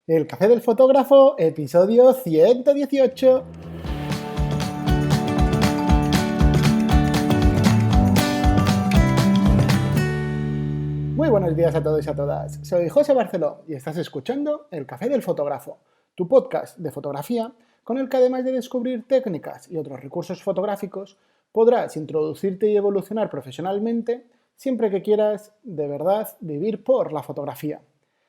El Café del Fotógrafo, episodio 118. Muy buenos días a todos y a todas. Soy José Barceló y estás escuchando El Café del Fotógrafo, tu podcast de fotografía con el que además de descubrir técnicas y otros recursos fotográficos, podrás introducirte y evolucionar profesionalmente siempre que quieras, de verdad, vivir por la fotografía.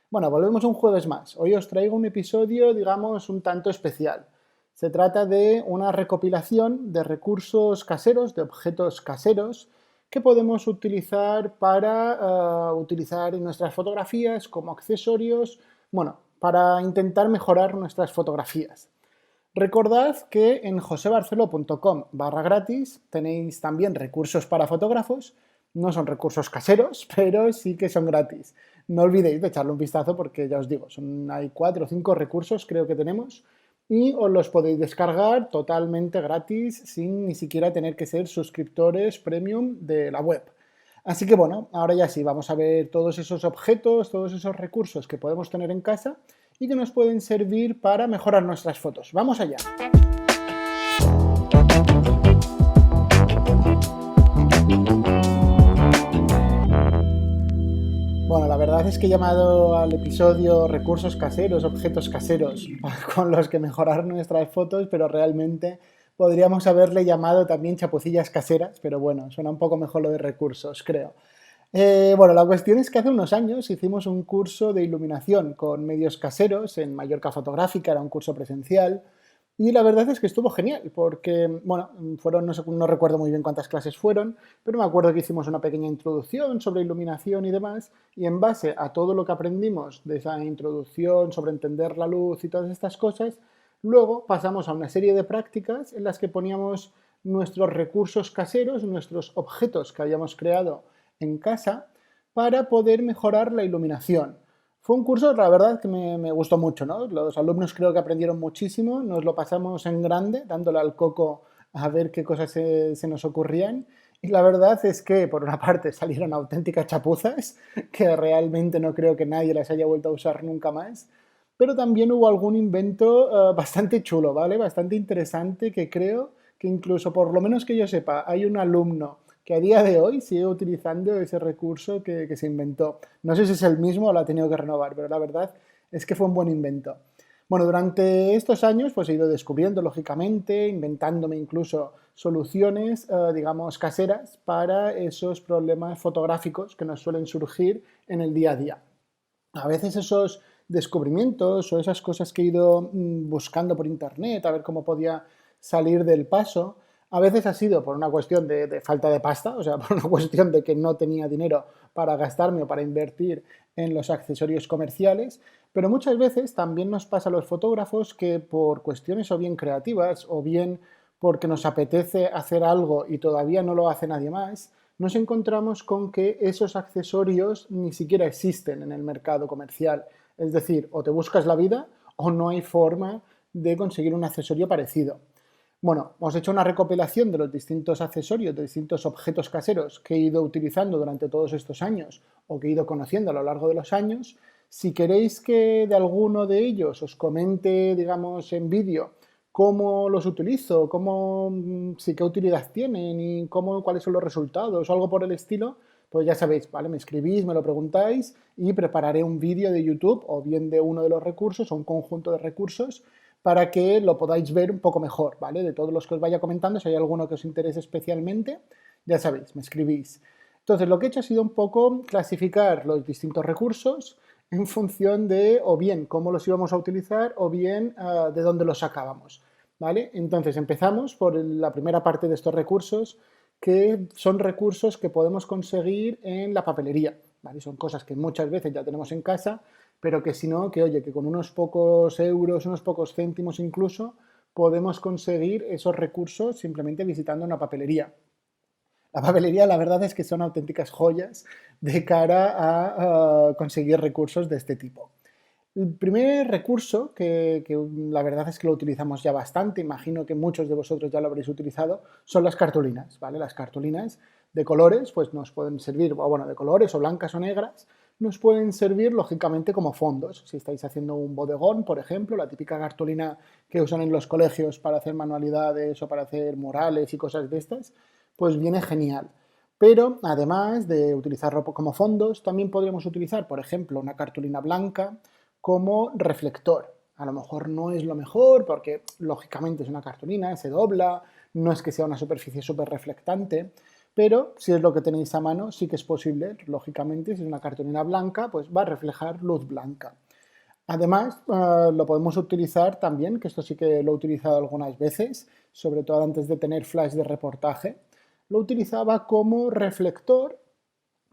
Bueno, volvemos un jueves más. Hoy os traigo un episodio, digamos, un tanto especial. Se trata de una recopilación de recursos caseros, de objetos caseros, que podemos utilizar para utilizar en nuestras fotografías como accesorios, bueno, para intentar mejorar nuestras fotografías. Recordad que en josebarcelo.com/gratis tenéis también recursos para fotógrafos. No son recursos caseros, pero sí que son gratis. No olvidéis de echarle un vistazo porque ya os digo, hay 4 o 5 recursos creo que tenemos y os los podéis descargar totalmente gratis sin ni siquiera tener que ser suscriptores premium de la web. Así que bueno, ahora ya sí, vamos a ver todos esos objetos, todos esos recursos que podemos tener en casa y que nos pueden servir para mejorar nuestras fotos. ¡Vamos allá! Bueno, la verdad es que he llamado al episodio recursos caseros, objetos caseros, con los que mejorar nuestras fotos, pero realmente podríamos haberle llamado también chapucillas caseras, pero bueno, suena un poco mejor lo de recursos, creo. Bueno, la cuestión es que hace unos años hicimos un curso de iluminación con medios caseros en Mallorca Fotográfica, era un curso presencial, y la verdad es que estuvo genial, porque, bueno, no recuerdo muy bien cuántas clases fueron, pero me acuerdo que hicimos una pequeña introducción sobre iluminación y demás, y en base a todo lo que aprendimos de esa introducción sobre entender la luz y todas estas cosas, luego pasamos a una serie de prácticas en las que poníamos nuestros recursos caseros, nuestros objetos que habíamos creado en casa, para poder mejorar la iluminación. Fue un curso, la verdad, que me gustó mucho, ¿no? Los alumnos creo que aprendieron muchísimo, nos lo pasamos en grande, dándole al coco a ver qué cosas se nos ocurrían. Y la verdad es que, por una parte, salieron auténticas chapuzas, que realmente no creo que nadie las haya vuelto a usar nunca más. Pero también hubo algún invento bastante chulo, ¿vale? Bastante interesante que creo que incluso, por lo menos que yo sepa, hay un alumno que a día de hoy sigue utilizando ese recurso que se inventó. No sé si es el mismo o lo ha tenido que renovar, pero la verdad es que fue un buen invento. Bueno, durante estos años pues he ido descubriendo, lógicamente, inventándome incluso soluciones, digamos, caseras para esos problemas fotográficos que nos suelen surgir en el día a día. A veces esos descubrimientos o esas cosas que he ido buscando por internet, a ver cómo podía salir del paso, a veces ha sido por una cuestión de falta de pasta, o sea, por una cuestión de que no tenía dinero para gastarme o para invertir en los accesorios comerciales, pero muchas veces también nos pasa a los fotógrafos que por cuestiones o bien creativas o bien porque nos apetece hacer algo y todavía no lo hace nadie más, nos encontramos con que esos accesorios ni siquiera existen en el mercado comercial. Es decir, o te buscas la vida o no hay forma de conseguir un accesorio parecido. Bueno, hemos hecho una recopilación de los distintos accesorios, de distintos objetos caseros que he ido utilizando durante todos estos años o que he ido conociendo a lo largo de los años. Si queréis que de alguno de ellos os comente, digamos, en vídeo cómo los utilizo, sí, qué utilidad tienen y cuáles son los resultados o algo por el estilo, pues ya sabéis, ¿vale? Me escribís, me lo preguntáis y prepararé un vídeo de YouTube o bien de uno de los recursos o un conjunto de recursos para que lo podáis ver un poco mejor, ¿vale? De todos los que os vaya comentando, si hay alguno que os interese especialmente, ya sabéis, me escribís. Entonces, lo que he hecho ha sido un poco clasificar los distintos recursos en función de, o bien, cómo los íbamos a utilizar, o bien, de dónde los sacábamos, ¿vale? Entonces, empezamos por la primera parte de estos recursos, que son recursos que podemos conseguir en la papelería, ¿vale? Son cosas que muchas veces ya tenemos en casa, pero que si no, que oye, que con unos pocos euros, unos pocos céntimos incluso, podemos conseguir esos recursos simplemente visitando una papelería. La papelería, la verdad es que son auténticas joyas de cara a conseguir recursos de este tipo. El primer recurso, que la verdad es que lo utilizamos ya bastante, imagino que muchos de vosotros ya lo habréis utilizado, son las cartulinas, ¿vale? Las cartulinas de colores, pues nos pueden servir, bueno, de colores o blancas o negras, nos pueden servir lógicamente como fondos. Si estáis haciendo un bodegón, por ejemplo, la típica cartulina que usan en los colegios para hacer manualidades o para hacer murales y cosas de estas, pues viene genial. Pero además de utilizarlo como fondos, también podríamos utilizar, por ejemplo, una cartulina blanca como reflector. A lo mejor no es lo mejor porque lógicamente es una cartulina, se dobla, no es que sea una superficie súper reflectante, pero si es lo que tenéis a mano, sí que es posible, lógicamente, si es una cartulina blanca, pues va a reflejar luz blanca. Además, lo podemos utilizar también, que esto sí que lo he utilizado algunas veces, sobre todo antes de tener flash de reportaje, lo utilizaba como reflector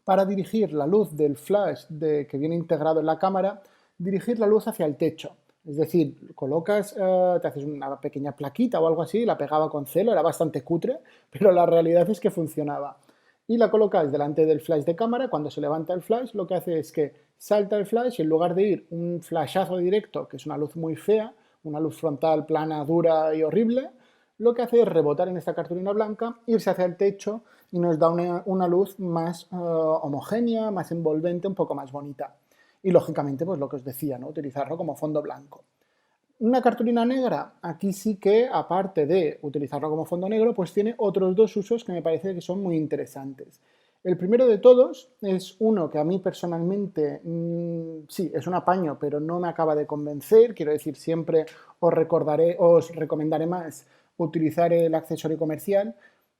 para dirigir la luz del flash que viene integrado en la cámara, dirigir la luz hacia el techo. Es decir, colocas, te haces una pequeña plaquita o algo así, la pegaba con celo, era bastante cutre, pero la realidad es que funcionaba. Y la colocas delante del flash de cámara, cuando se levanta el flash, lo que hace es que salta el flash y en lugar de ir un flashazo directo, que es una luz muy fea, una luz frontal plana, dura y horrible, lo que hace es rebotar en esta cartulina blanca, irse hacia el techo y nos da una luz más homogénea, más envolvente, un poco más bonita. Y lógicamente, pues lo que os decía, ¿no? Utilizarlo como fondo blanco. Una cartulina negra, aquí sí que, aparte de utilizarlo como fondo negro, pues tiene otros dos usos que me parece que son muy interesantes. El primero de todos es uno que a mí personalmente, sí, es un apaño, pero no me acaba de convencer. Quiero decir, siempre os recomendaré más utilizar el accesorio comercial,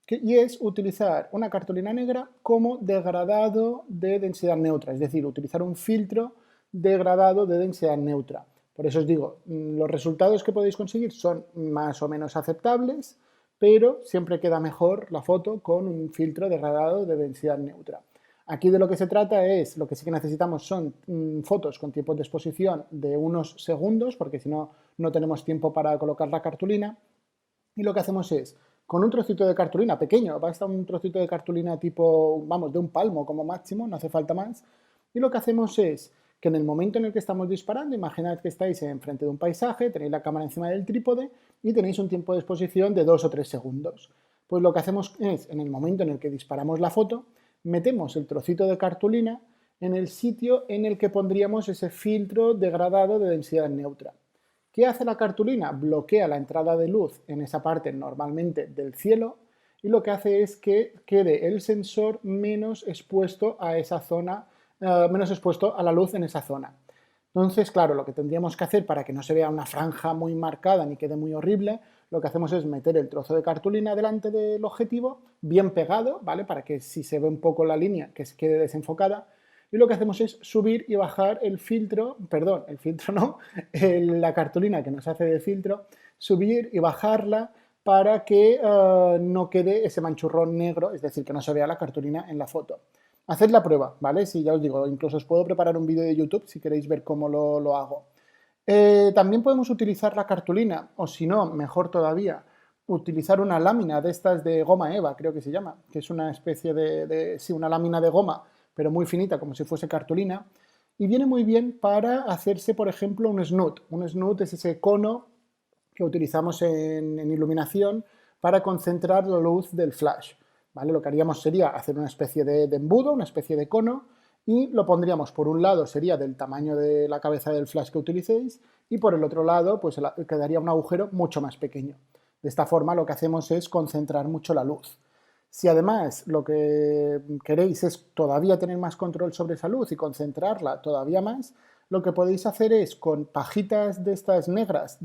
y es utilizar una cartulina negra como degradado de densidad neutra, es decir, utilizar un filtro degradado de densidad neutra. Por eso os digo, los resultados que podéis conseguir son más o menos aceptables, pero siempre queda mejor la foto con un filtro degradado de densidad neutra. Aquí de lo que se trata es, lo que sí que necesitamos son fotos con tiempos de exposición de unos segundos, porque si no, no tenemos tiempo para colocar la cartulina. Y lo que hacemos es, con un trocito de cartulina pequeño, basta un trocito de cartulina tipo, vamos, de un palmo como máximo, no hace falta más. Y lo que hacemos es que en el momento en el que estamos disparando, imaginad que estáis enfrente de un paisaje, tenéis la cámara encima del trípode y tenéis un tiempo de exposición de 2 o 3 segundos. Pues lo que hacemos es, en el momento en el que disparamos la foto, metemos el trocito de cartulina en el sitio en el que pondríamos ese filtro degradado de densidad neutra. ¿Qué hace la cartulina? Bloquea la entrada de luz en esa parte normalmente del cielo y lo que hace es que quede el sensor menos expuesto a esa zona, menos expuesto a la luz en esa zona. Entonces, claro, lo que tendríamos que hacer para que no se vea una franja muy marcada ni quede muy horrible, lo que hacemos es meter el trozo de cartulina delante del objetivo, bien pegado, ¿vale? Para que si se ve un poco la línea, que se quede desenfocada, y lo que hacemos es subir y bajar el filtro, perdón, el filtro no, la cartulina que nos hace de filtro, subir y bajarla para que no quede ese manchurrón negro, es decir, que no se vea la cartulina en la foto. Haced la prueba, ¿vale? Si ya os digo, incluso os puedo preparar un vídeo de YouTube si queréis ver cómo lo hago. También podemos utilizar la cartulina, o si no, mejor todavía, utilizar una lámina de estas de goma eva, creo que se llama, que es una especie sí, una lámina de goma, pero muy finita, como si fuese cartulina, y viene muy bien para hacerse, por ejemplo, un snoot. Un snoot es ese cono que utilizamos en iluminación para concentrar la luz del flash. ¿Vale? Lo que haríamos sería hacer una especie de embudo, una especie de cono, y lo pondríamos por un lado, sería del tamaño de la cabeza del flash que utilicéis, y por el otro lado, pues quedaría un agujero mucho más pequeño. De esta forma lo que hacemos es concentrar mucho la luz. Si además lo que queréis es todavía tener más control sobre esa luz y concentrarla todavía más, lo que podéis hacer es con pajitas de estas negras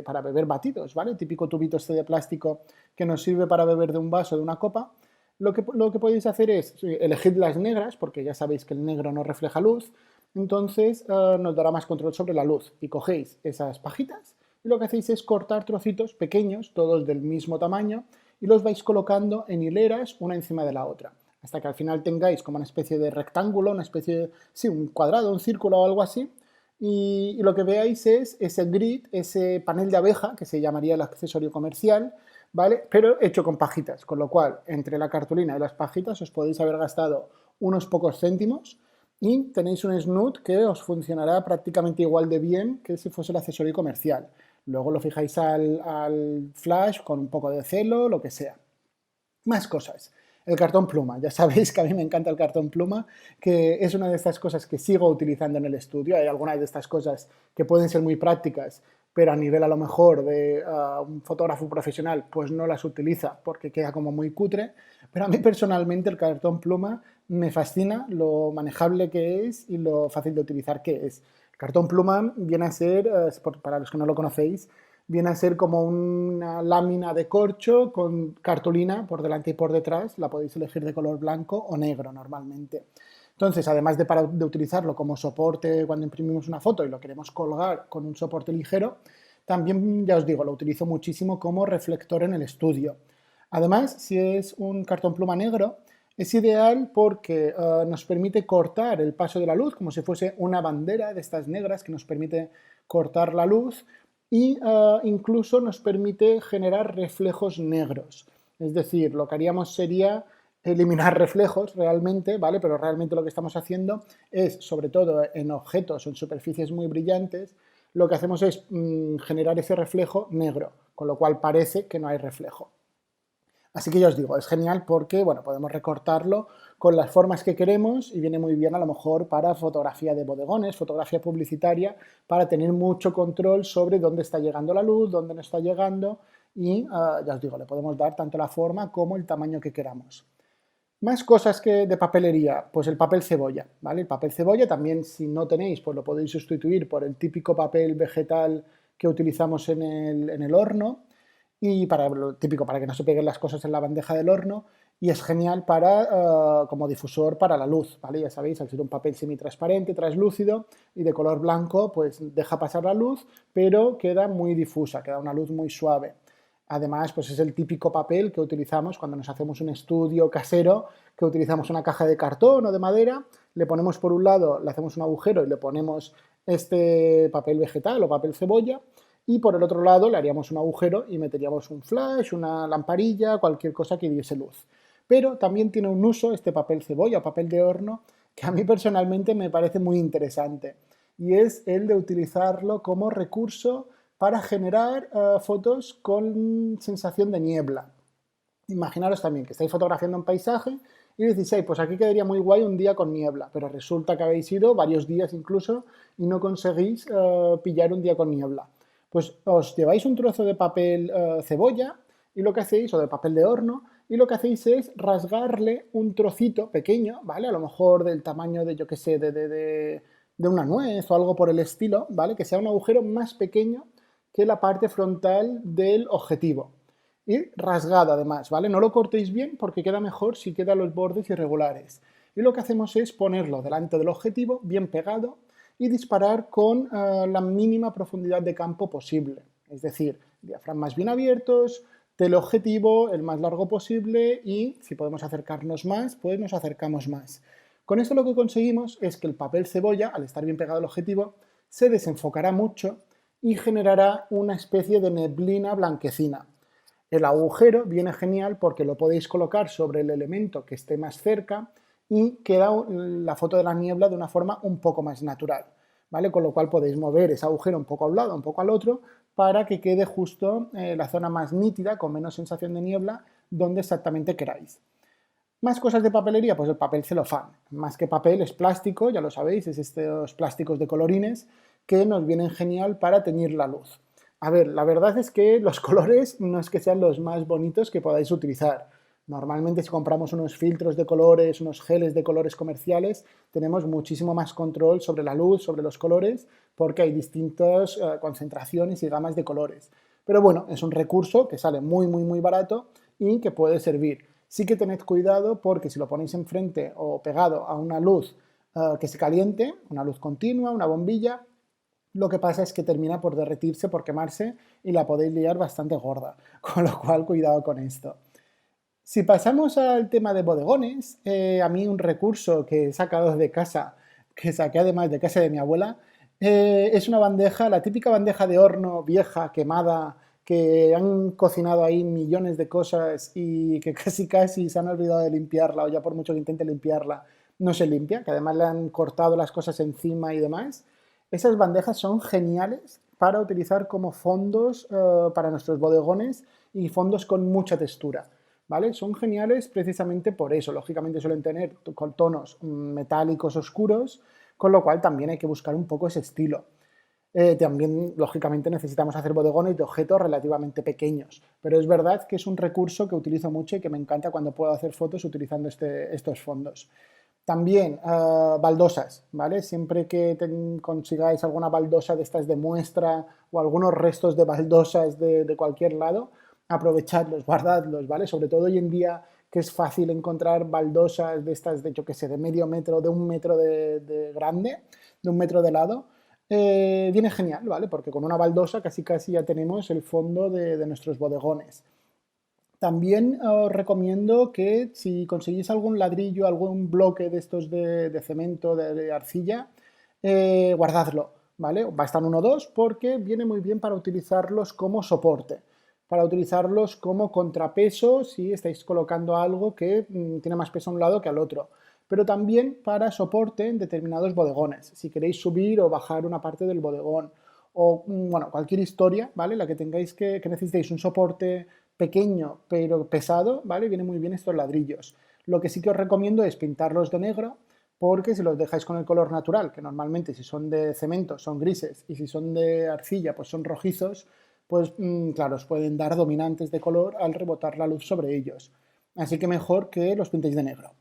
para beber batidos, ¿vale? Típico tubito este de plástico que nos sirve para beber de un vaso, de una copa. Lo que podéis hacer es elegir las negras, porque ya sabéis que el negro no refleja luz, entonces nos dará más control sobre la luz. Y cogéis esas pajitas y lo que hacéis es cortar trocitos pequeños, todos del mismo tamaño, y los vais colocando en hileras una encima de la otra, hasta que al final tengáis como una especie de rectángulo, una especie de, sí, un cuadrado, un círculo o algo así, y lo que veáis es ese grid, ese panel de abeja, que se llamaría el accesorio comercial, ¿vale? Pero hecho con pajitas, con lo cual entre la cartulina y las pajitas os podéis haber gastado unos pocos céntimos y tenéis un snoot que os funcionará prácticamente igual de bien que si fuese el accesorio comercial. Luego lo fijáis al flash con un poco de celo, lo que sea. Más cosas. El cartón pluma, ya sabéis que a mí me encanta el cartón pluma, que es una de estas cosas que sigo utilizando en el estudio. Hay algunas de estas cosas que pueden ser muy prácticas, pero a nivel a lo mejor de un fotógrafo profesional, pues no las utiliza porque queda como muy cutre. Pero a mí personalmente el cartón pluma me fascina lo manejable que es y lo fácil de utilizar que es. El cartón pluma viene a ser, para los que no lo conocéis, viene a ser como una lámina de corcho con cartulina por delante y por detrás. La podéis elegir de color blanco o negro normalmente. Entonces, además de utilizarlo como soporte cuando imprimimos una foto y lo queremos colgar con un soporte ligero, también, ya os digo, lo utilizo muchísimo como reflector en el estudio. Además, si es un cartón pluma negro, es ideal porque nos permite cortar el paso de la luz, como si fuese una bandera de estas negras que nos permite cortar la luz y incluso nos permite generar reflejos negros. Es decir, lo que haríamos sería eliminar reflejos realmente, ¿vale? Pero realmente lo que estamos haciendo es, sobre todo en objetos o en superficies muy brillantes, lo que hacemos es generar ese reflejo negro, con lo cual parece que no hay reflejo. Así que ya os digo, es genial porque, bueno, podemos recortarlo con las formas que queremos y viene muy bien a lo mejor para fotografía de bodegones, fotografía publicitaria, para tener mucho control sobre dónde está llegando la luz, dónde no está llegando y, ya os digo, le podemos dar tanto la forma como el tamaño que queramos. Más cosas que de papelería, pues el papel cebolla, ¿vale? El papel cebolla también, si no tenéis, pues lo podéis sustituir por el típico papel vegetal que utilizamos en el horno y para lo típico, para que no se peguen las cosas en la bandeja del horno y es genial para, como difusor para la luz, ¿vale? Ya sabéis, al ser un papel semitransparente, translúcido y de color blanco, pues deja pasar la luz, pero queda muy difusa, queda una luz muy suave. Además, pues es el típico papel que utilizamos cuando nos hacemos un estudio casero, que utilizamos una caja de cartón o de madera, le ponemos por un lado, le hacemos un agujero y le ponemos este papel vegetal o papel cebolla, y por el otro lado le haríamos un agujero y meteríamos un flash, una lamparilla, cualquier cosa que diese luz. Pero también tiene un uso este papel cebolla o papel de horno que a mí personalmente me parece muy interesante y es el de utilizarlo como recurso para generar fotos con sensación de niebla. Imaginaros también que estáis fotografiando un paisaje y decís, hey, pues aquí quedaría muy guay un día con niebla, pero resulta que habéis ido varios días incluso y no conseguís pillar un día con niebla. Pues os lleváis un trozo de papel cebolla y lo que hacéis, o de papel de horno, y lo que hacéis es rasgarle un trocito pequeño, ¿vale? A lo mejor del tamaño de, yo qué sé, de una nuez o algo por el estilo, ¿vale? Que sea un agujero más pequeño que la parte frontal del objetivo. Y rasgado además, ¿vale? No lo cortéis bien porque queda mejor si quedan los bordes irregulares. Y lo que hacemos es ponerlo delante del objetivo, bien pegado, y disparar con la mínima profundidad de campo posible. Es decir, diafragmas bien abiertos, teleobjetivo el más largo posible y si podemos acercarnos más, pues nos acercamos más. Con esto lo que conseguimos es que el papel cebolla, al estar bien pegado al objetivo, se desenfocará mucho y generará una especie de neblina blanquecina. El agujero viene genial porque lo podéis colocar sobre el elemento que esté más cerca y queda la foto de la niebla de una forma un poco más natural, ¿vale? Con lo cual podéis mover ese agujero un poco a un lado, un poco al otro, para que quede justo la zona más nítida, con menos sensación de niebla, donde exactamente queráis. Más cosas de papelería, pues el papel celofán. Más que papel es plástico, ya lo sabéis, es estos plásticos de colorines que nos vienen genial para teñir la luz. A ver, la verdad es que los colores no es que sean los más bonitos que podáis utilizar. Normalmente si compramos unos filtros de colores, unos geles de colores comerciales, tenemos muchísimo más control sobre la luz, sobre los colores, porque hay distintas concentraciones y gamas de colores. Pero bueno, es un recurso que sale muy barato y que puede servir. Sí que tened cuidado porque si lo ponéis enfrente o pegado a una luz que se caliente, una luz continua, una bombilla, lo que pasa es que termina por derretirse, por quemarse y la podéis liar bastante gorda, con lo cual cuidado con esto. Si pasamos al tema de bodegones, a mí un recurso que he sacado de casa, que saqué además de casa de mi abuela, es una bandeja, la típica bandeja de horno vieja, quemada, que han cocinado ahí millones de cosas y que casi se han olvidado de limpiarla o ya por mucho que intente limpiarla no se limpia, que además le han cortado las cosas encima y demás. Esas bandejas son geniales para utilizar como fondos para nuestros bodegones y fondos con mucha textura. ¿vale? Son geniales precisamente por eso. Lógicamente suelen tener con tonos metálicos oscuros, con lo cual también hay que buscar un poco ese estilo. También, lógicamente, necesitamos hacer bodegones de objetos relativamente pequeños, pero es verdad que es un recurso que utilizo mucho y que me encanta cuando puedo hacer fotos utilizando estos fondos. También baldosas, ¿vale? Siempre que consigáis alguna baldosa de estas de muestra o algunos restos de baldosas de cualquier lado, aprovechadlos, guardadlos, ¿vale? Sobre todo hoy en día que es fácil encontrar baldosas de estas, de yo que sé, de medio metro, de 1 metro de grande, de 1 metro de lado, viene genial, ¿vale? Porque con una baldosa casi casi ya tenemos el fondo de nuestros bodegones. También os recomiendo que si conseguís algún ladrillo, algún bloque de estos de cemento, de arcilla, guardadlo, ¿vale? Bastan uno o dos porque viene muy bien para utilizarlos como soporte, para utilizarlos como contrapeso si estáis colocando algo que tiene más peso a un lado que al otro, pero también para soporte en determinados bodegones, si queréis subir o bajar una parte del bodegón o, bueno, cualquier historia, ¿vale? La que tengáis que necesitéis un soporte pequeño pero pesado, ¿vale? Viene muy bien estos ladrillos. Lo que sí que os recomiendo es pintarlos de negro, porque si los dejáis con el color natural, que normalmente si son de cemento son grises y si son de arcilla pues son rojizos, pues claro, os pueden dar dominantes de color al rebotar la luz sobre ellos. Así que mejor que los pintéis de negro.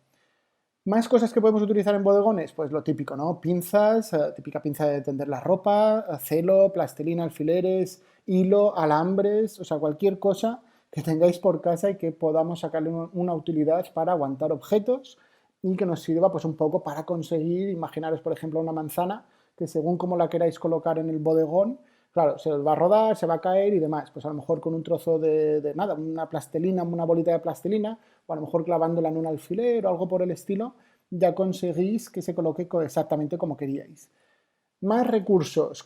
Más cosas que podemos utilizar en bodegones, pues lo típico, ¿no? Pinzas, típica pinza de tender la ropa, celo, plastilina, alfileres, hilo, alambres, o sea, cualquier cosa que tengáis por casa y que podamos sacarle una utilidad para aguantar objetos y que nos sirva pues un poco para conseguir, imaginaros por ejemplo una manzana que según como la queráis colocar en el bodegón, claro, se os va a rodar, se va a caer y demás, pues a lo mejor con un trozo de nada, una plastilina, una bolita de plastilina, o a lo mejor clavándola en un alfiler o algo por el estilo, ya conseguís que se coloque exactamente como queríais. Más recursos,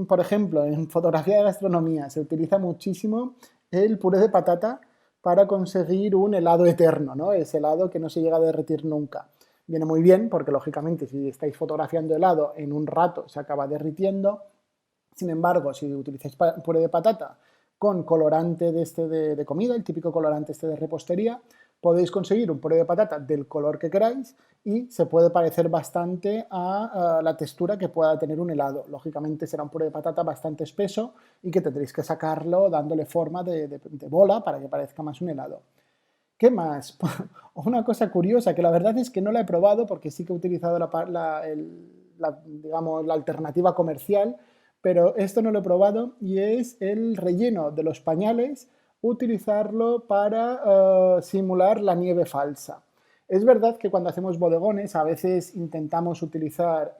por ejemplo, en fotografía de gastronomía se utiliza muchísimo el puré de patata para conseguir un helado eterno, ¿no? Ese helado que no se llega a derretir nunca. Viene muy bien porque, lógicamente, si estáis fotografiando helado, en un rato se acaba derritiendo. Sin embargo, si utilizáis puré de patata con colorante de comida, el típico colorante de repostería, podéis conseguir un puré de patata del color que queráis y se puede parecer bastante a la textura que pueda tener un helado. Lógicamente será un puré de patata bastante espeso y que tendréis que sacarlo dándole forma de bola para que parezca más un helado. ¿Qué más? Una cosa curiosa que la verdad es que no la he probado porque sí que he utilizado digamos, la alternativa comercial, pero esto no lo he probado y es el relleno de los pañales, utilizarlo para simular la nieve falsa. Es verdad que cuando hacemos bodegones a veces intentamos utilizar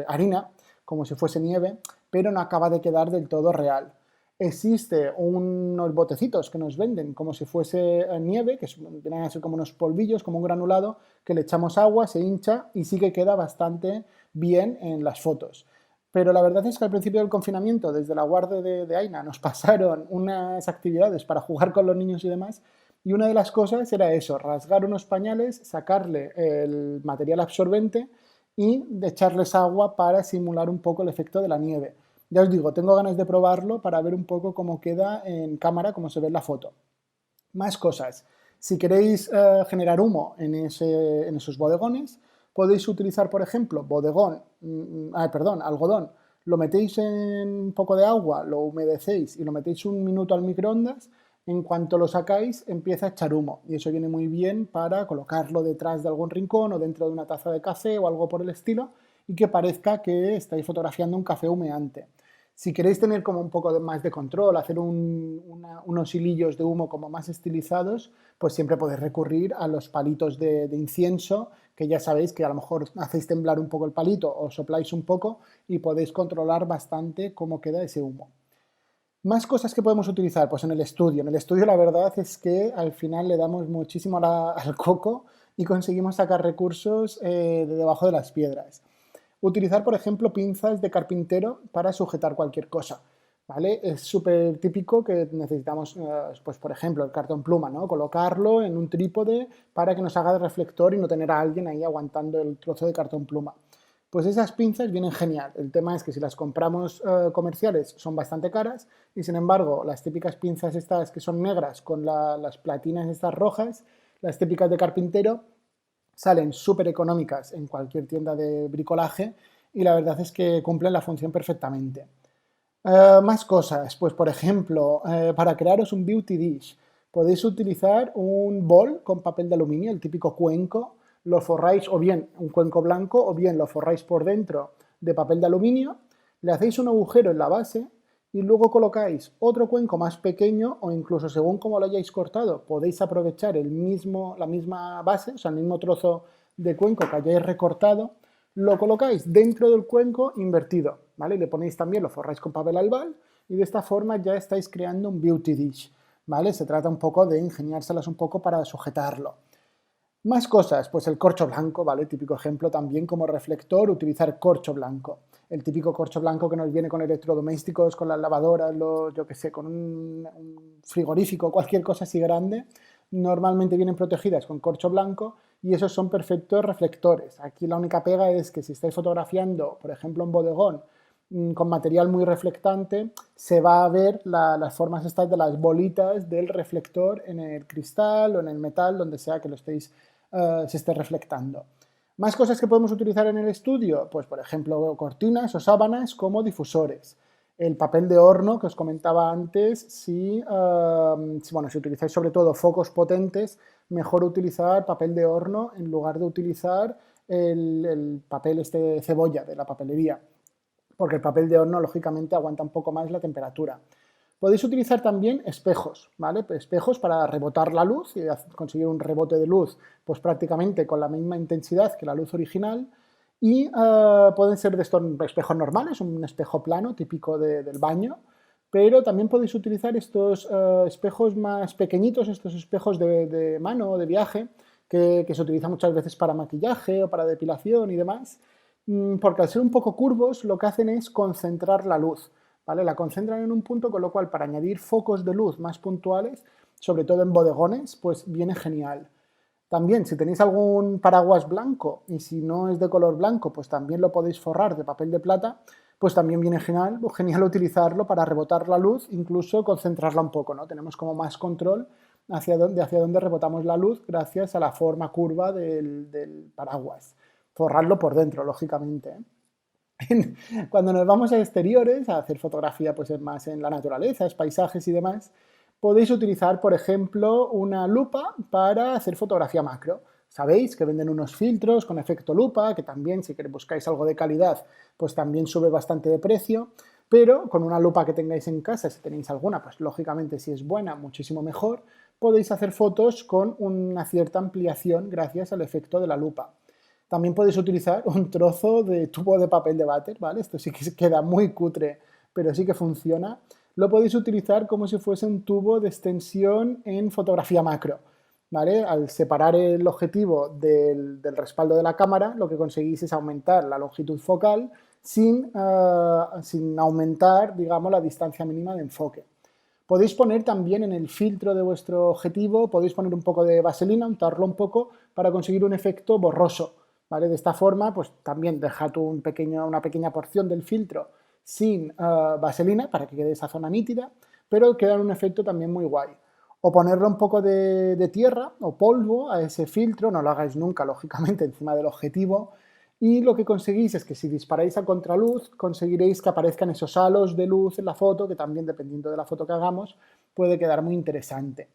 harina como si fuese nieve, pero no acaba de quedar del todo real. Existe unos botecitos que nos venden como si fuese nieve, que vienen a ser como unos polvillos, como un granulado, que le echamos agua, se hincha y sí que queda bastante bien en las fotos. Pero la verdad es que al principio del confinamiento, desde la guardia de Aina, nos pasaron unas actividades para jugar con los niños y demás, y una de las cosas era eso, rasgar unos pañales, sacarle el material absorbente y echarles agua para simular un poco el efecto de la nieve. Ya os digo, tengo ganas de probarlo para ver un poco cómo queda en cámara, cómo se ve en la foto. Más cosas. Si queréis generar humo en esos bodegones, podéis utilizar, por ejemplo, algodón. Lo metéis en un poco de agua, lo humedecéis y lo metéis 1 minuto al microondas. En cuanto lo sacáis, empieza a echar humo. Y eso viene muy bien para colocarlo detrás de algún rincón o dentro de una taza de café o algo por el estilo y que parezca que estáis fotografiando un café humeante. Si queréis tener como un poco más de control, hacer unos hilillos de humo como más estilizados, pues siempre podéis recurrir a los palitos de incienso, que ya sabéis que a lo mejor hacéis temblar un poco el palito o sopláis un poco y podéis controlar bastante cómo queda ese humo. Más cosas que podemos utilizar, pues en el estudio. En el estudio la verdad es que al final le damos muchísimo al coco y conseguimos sacar recursos de debajo de las piedras. Utilizar, por ejemplo, pinzas de carpintero para sujetar cualquier cosa, ¿vale? Es súper típico que necesitamos, pues por ejemplo, el cartón pluma, ¿no? Colocarlo en un trípode para que nos haga de reflector y no tener a alguien ahí aguantando el trozo de cartón pluma. Pues esas pinzas vienen genial. El tema es que si las compramos comerciales son bastante caras y sin embargo las típicas pinzas estas que son negras con las platinas estas rojas, las típicas de carpintero, salen súper económicas en cualquier tienda de bricolaje y la verdad es que cumplen la función perfectamente. Más cosas, pues por ejemplo, para crearos un beauty dish, podéis utilizar un bol con papel de aluminio, el típico cuenco, lo forráis o bien un cuenco blanco o bien lo forráis por dentro de papel de aluminio, le hacéis un agujero en la base y luego colocáis otro cuenco más pequeño o incluso según como lo hayáis cortado, podéis aprovechar la misma base, o sea, el mismo trozo de cuenco que hayáis recortado, lo colocáis dentro del cuenco invertido, ¿vale? Le ponéis también, lo forráis con papel albal y de esta forma ya estáis creando un beauty dish, ¿vale? Se trata un poco de ingeniárselas un poco para sujetarlo. Más cosas, pues el corcho blanco, ¿vale? Típico ejemplo también como reflector, utilizar corcho blanco. El típico corcho blanco que nos viene con electrodomésticos, con las lavadoras, yo qué sé, con un frigorífico, cualquier cosa así grande, normalmente vienen protegidas con corcho blanco y esos son perfectos reflectores. Aquí la única pega es que si estáis fotografiando, por ejemplo, un bodegón con material muy reflectante, se va a ver las formas estas de las bolitas del reflector en el cristal o en el metal, donde sea que lo estéis se esté reflectando. Más cosas que podemos utilizar en el estudio, pues por ejemplo cortinas o sábanas como difusores. El papel de horno que os comentaba antes, si utilizáis sobre todo focos potentes, mejor utilizar papel de horno en lugar de utilizar el papel este de cebolla de la papelería, porque el papel de horno lógicamente aguanta un poco más la temperatura. Podéis utilizar también espejos, ¿vale? Espejos para rebotar la luz y conseguir un rebote de luz pues prácticamente con la misma intensidad que la luz original y pueden ser de estos espejos normales, un espejo plano típico del baño, pero también podéis utilizar estos espejos más pequeñitos, estos espejos de mano o de viaje que se utilizan muchas veces para maquillaje o para depilación y demás, porque al ser un poco curvos lo que hacen es concentrar la luz. ¿Vale? La concentran en un punto, con lo cual para añadir focos de luz más puntuales, sobre todo en bodegones, pues viene genial. También, si tenéis algún paraguas blanco y si no es de color blanco, pues también lo podéis forrar de papel de plata, pues también viene genial utilizarlo para rebotar la luz, incluso concentrarla un poco, ¿no? Tenemos como más control hacia dónde rebotamos la luz gracias a la forma curva del paraguas. Forrarlo por dentro, lógicamente, ¿eh? Cuando nos vamos a exteriores, a hacer fotografía pues más en la naturaleza, paisajes y demás, podéis utilizar, por ejemplo, una lupa para hacer fotografía macro. Sabéis que venden unos filtros con efecto lupa, que también, si buscáis algo de calidad, pues también sube bastante de precio, pero con una lupa que tengáis en casa, si tenéis alguna, pues lógicamente si es buena, muchísimo mejor, podéis hacer fotos con una cierta ampliación gracias al efecto de la lupa. También podéis utilizar un trozo de tubo de papel de váter, ¿vale? Esto sí que queda muy cutre, pero sí que funciona. Lo podéis utilizar como si fuese un tubo de extensión en fotografía macro, ¿vale? Al separar el objetivo del respaldo de la cámara, lo que conseguís es aumentar la longitud focal sin aumentar, digamos, la distancia mínima de enfoque. Podéis poner también en el filtro de vuestro objetivo, podéis poner un poco de vaselina, untarlo un poco para conseguir un efecto borroso, ¿vale? De esta forma, pues también dejad una pequeña porción del filtro sin vaselina para que quede esa zona nítida, pero queda un efecto también muy guay. O ponerle un poco de tierra o polvo a ese filtro, no lo hagáis nunca, lógicamente, encima del objetivo, y lo que conseguís es que si disparáis a contraluz, conseguiréis que aparezcan esos halos de luz en la foto, que también, dependiendo de la foto que hagamos, puede quedar muy interesante.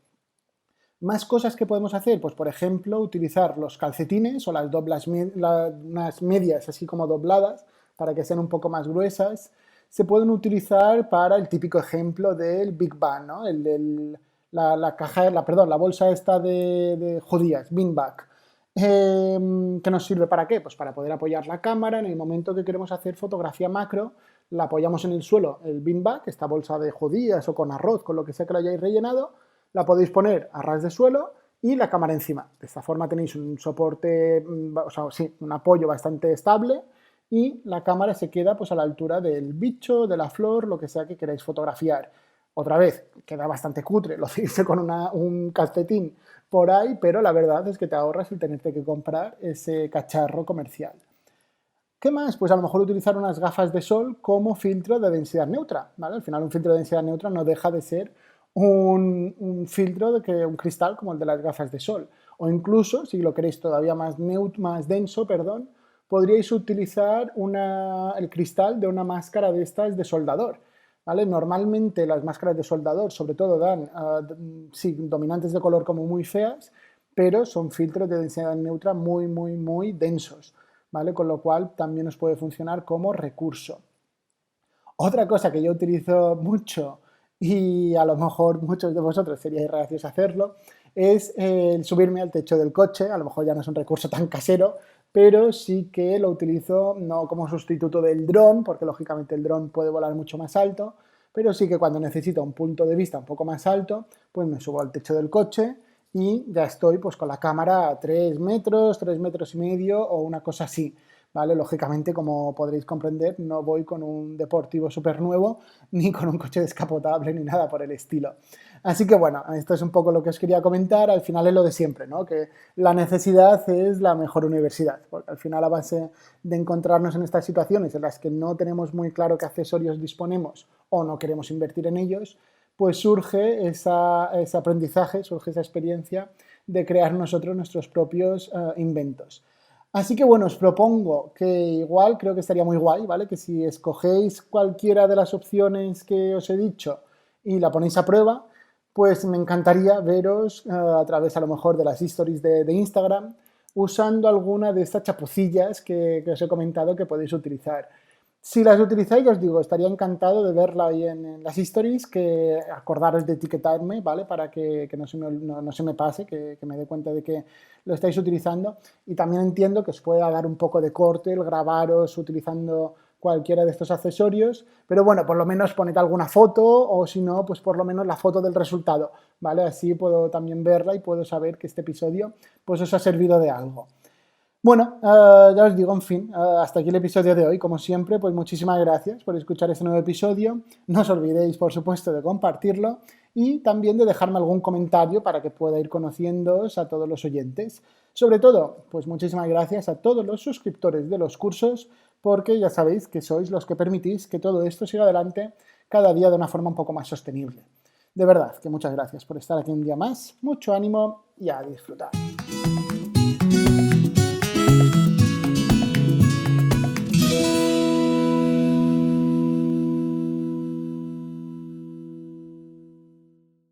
Más cosas que podemos hacer, pues por ejemplo, utilizar los calcetines o unas medias así como dobladas para que sean un poco más gruesas. Se pueden utilizar para el típico ejemplo del Big Bang, ¿no? La bolsa esta de judías, bean bag. ¿Qué nos sirve para qué? Pues para poder apoyar la cámara en el momento que queremos hacer fotografía macro, la apoyamos en el suelo, el bean bag, esta bolsa de judías o con arroz, con lo que sea que lo hayáis rellenado, la podéis poner a ras de suelo y la cámara encima. De esta forma tenéis un soporte, un apoyo bastante estable y la cámara se queda pues a la altura del bicho, de la flor, lo que sea que queráis fotografiar. Otra vez, queda bastante cutre, lo hice con un calcetín por ahí, pero la verdad es que te ahorras el tenerte que comprar ese cacharro comercial. ¿Qué más? Pues a lo mejor utilizar unas gafas de sol como filtro de densidad neutra, ¿vale? Al final un filtro de densidad neutra no deja de ser un filtro un cristal como el de las gafas de sol. O incluso, si lo queréis todavía más denso, perdón, podríais utilizar el cristal de una máscara de estas de soldador, ¿vale? Normalmente las máscaras de soldador sobre todo dan dominantes de color como muy feas, pero son filtros de densidad neutra muy, muy, muy densos, ¿vale? Con lo cual también os puede funcionar como recurso. Otra cosa que yo utilizo mucho y a lo mejor muchos de vosotros sería gracioso hacerlo, es el subirme al techo del coche. A lo mejor ya no es un recurso tan casero, pero sí que lo utilizo no como sustituto del dron, porque lógicamente el dron puede volar mucho más alto, pero sí que cuando necesito un punto de vista un poco más alto, pues me subo al techo del coche y ya estoy pues con la cámara a 3 metros, 3 metros y medio o una cosa así, ¿vale? Lógicamente, como podréis comprender, no voy con un deportivo súper nuevo, ni con un coche descapotable, ni nada por el estilo. Así que bueno, esto es un poco lo que os quería comentar. Al final es lo de siempre, ¿no? Que la necesidad es la mejor universidad, porque al final a base de encontrarnos en estas situaciones en las que no tenemos muy claro qué accesorios disponemos o no queremos invertir en ellos, pues surge ese aprendizaje, surge esa experiencia de crear nosotros nuestros propios inventos. Así que bueno, os propongo que igual creo que estaría muy guay, ¿vale? Que si escogéis cualquiera de las opciones que os he dicho y la ponéis a prueba, pues me encantaría veros a través a lo mejor de las stories de Instagram usando alguna de estas chapucillas que os he comentado que podéis utilizar. Si las utilizáis, os digo, estaría encantado de verla ahí en las stories, que acordaros de etiquetarme, ¿vale? Para que no se me pase, que me dé cuenta de que lo estáis utilizando. Y también entiendo que os pueda dar un poco de corte el grabaros utilizando cualquiera de estos accesorios, pero bueno, por lo menos poned alguna foto o si no, pues por lo menos la foto del resultado, ¿vale? Así puedo también verla y puedo saber que este episodio pues os ha servido de algo. Bueno, ya os digo, en fin, hasta aquí el episodio de hoy. Como siempre, pues muchísimas gracias por escuchar este nuevo episodio. No os olvidéis, por supuesto, de compartirlo y también de dejarme algún comentario para que pueda ir conociéndoos a todos los oyentes. Sobre todo, pues muchísimas gracias a todos los suscriptores de los cursos, porque ya sabéis que sois los que permitís que todo esto siga adelante cada día de una forma un poco más sostenible. De verdad, que muchas gracias por estar aquí un día más. Mucho ánimo y a disfrutar.